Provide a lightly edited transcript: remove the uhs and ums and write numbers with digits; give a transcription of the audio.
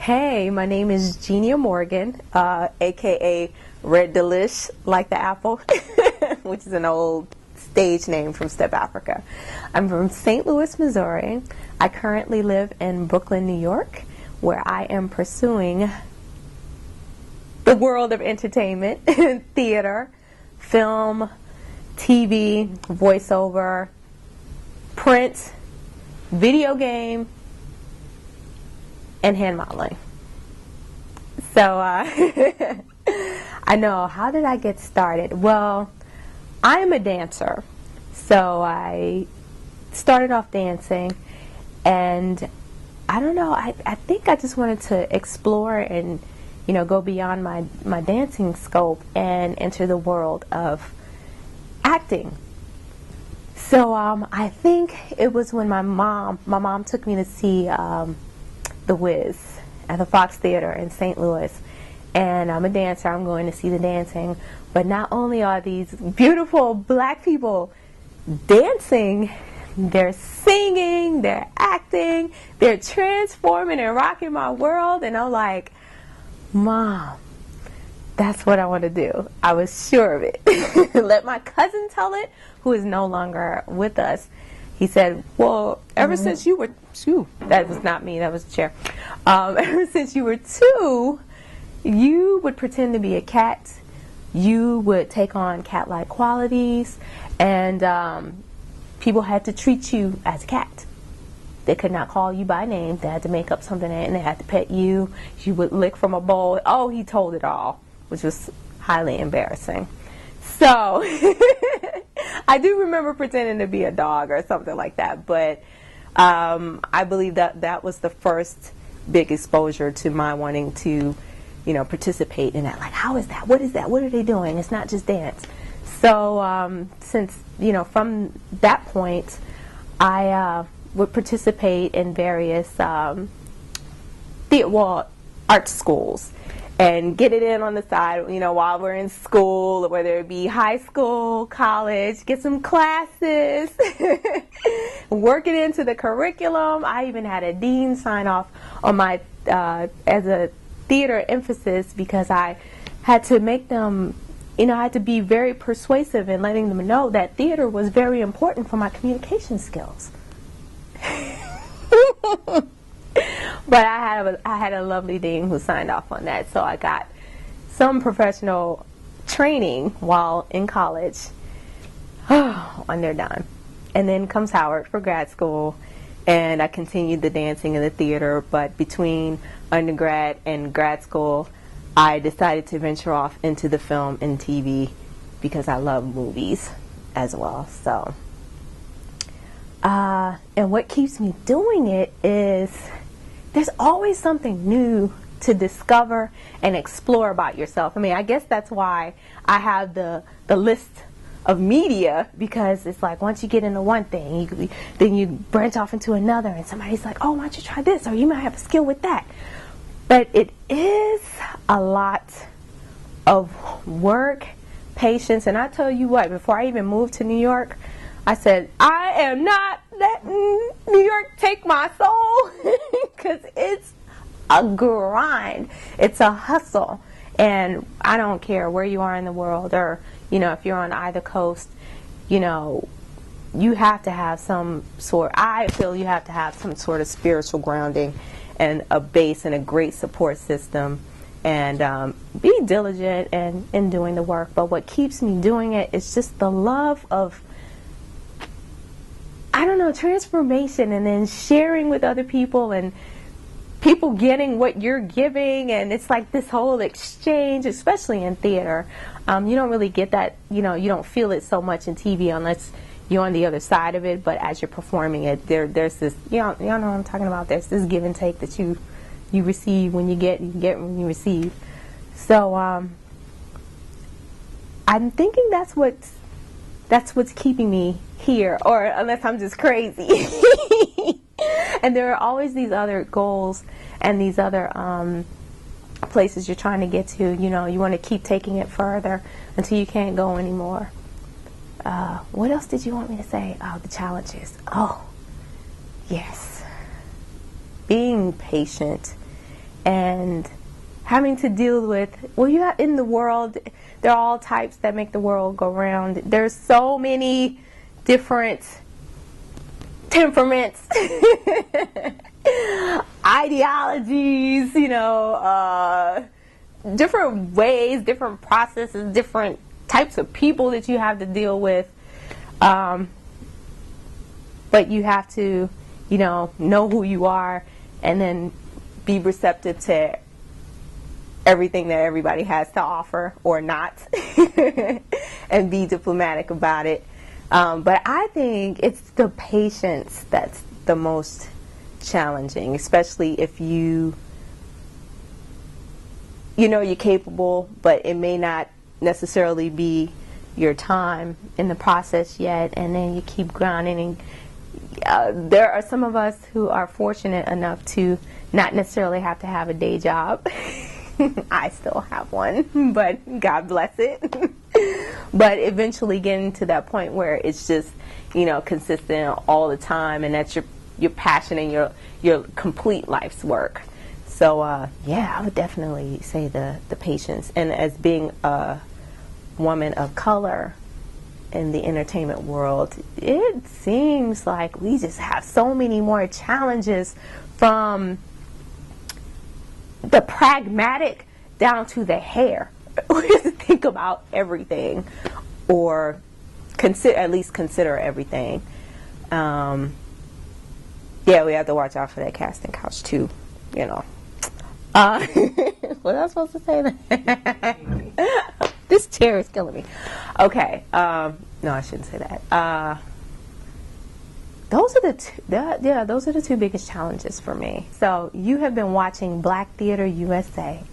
Hey, my name is Genia Morgan, aka Red Delish, like the apple, which is an old stage name from Step Africa. I'm from St. Louis, Missouri. I currently live in Brooklyn, New York, where I am pursuing the world of entertainment, theater, film, TV, voiceover, print, video game, and hand modeling. So I know, how did I get started? Well, I am a dancer. So I started off dancing, and I don't know, I think I just wanted to explore and, you know, go beyond my dancing scope and enter the world of acting. So I think it was when my mom took me to see The Wiz at the Fox Theater in St. Louis, and I'm a dancer. I'm going to see the dancing, but not only are these beautiful black people dancing, they're singing, they're acting, they're transforming and rocking my world, and I'm like, Mom, that's what I want to do. I was sure of it. Let my cousin tell it, who is no longer with us. He said, well, ever since you were two, that was not me, that was the chair. Ever since you were two, you would pretend to be a cat. You would take on cat-like qualities, and people had to treat you as a cat. They could not call you by name. They had to make up something, and they had to pet you. You would lick from a bowl. Oh, he told it all, which was highly embarrassing. So I do remember pretending to be a dog or something like that, but I believe that was the first big exposure to my wanting to, you know, participate in that. Like, how is that? What is that? What are they doing? It's not just dance. So since, you know, from that point, I would participate in various art schools and get it in on the side, you know, while we're in school, whether it be high school, college, get some classes, work it into the curriculum. I even had a dean sign off on my, as a theater emphasis, because I had to make them, you know, I had to be very persuasive in letting them know that theater was very important for my communication skills. But I had a lovely dean who signed off on that, so I got some professional training while in college on their dime. And then comes Howard for grad school, and I continued the dancing in the theater, but between undergrad and grad school, I decided to venture off into the film and TV because I love movies as well. So, and what keeps me doing it is there's always something new to discover and explore about yourself. I mean, I guess that's why I have the list of media, because it's like once you get into one thing, then you branch off into another, and somebody's like, oh, why don't you try this, or you might have a skill with that. But it is a lot of work, patience, and I tell you what, before I even moved to New York, I said, I am not letting New York take my soul, because it's a grind. It's a hustle. And I don't care where you are in the world, or, you know, if you're on either coast, you know, you have to have some sort, I feel you have to have some sort of spiritual grounding and a base and a great support system, and be diligent in doing the work. But what keeps me doing it is just the love of, I don't know, transformation, and then sharing with other people, and people getting what you're giving, and it's like this whole exchange, especially in theater. You don't really get that, you know, you don't feel it so much in TV unless you're on the other side of it, but as you're performing it, there's this, y'all know what I'm talking about, there's this give and take that you receive when you get when you receive. So I'm thinking that's what's keeping me here, or unless I'm just crazy. And there are always these other goals and these other places you're trying to get to. You know, you want to keep taking it further until you can't go anymore. What else did you want me to say? Oh, the challenges. Oh, yes. Being patient and having to deal with, well, you have in the world, there are all types that make the world go round. There's so many different temperaments, ideologies, different ways, different processes, different types of people that you have to deal with. But you have to, know who you are, and then be receptive to everything that everybody has to offer or not, and be diplomatic about it. But I think it's the patience that's the most challenging, especially if you're capable, but it may not necessarily be your time in the process yet, and then you keep grinding. And there are some of us who are fortunate enough to not necessarily have to have a day job. I still have one, but God bless it. But eventually getting to that point where it's just, consistent all the time, and that's your passion and your complete life's work. So yeah, I would definitely say the patience. And as being a woman of color in the entertainment world, it seems like we just have so many more challenges, from the pragmatic down to the hair. We have to think about everything, or at least consider everything. Yeah, we have to watch out for that casting couch too, Was I supposed to say that? This chair is killing me. Okay, no, I shouldn't say that. Those are the two biggest challenges for me. So you have been watching Black Theater USA.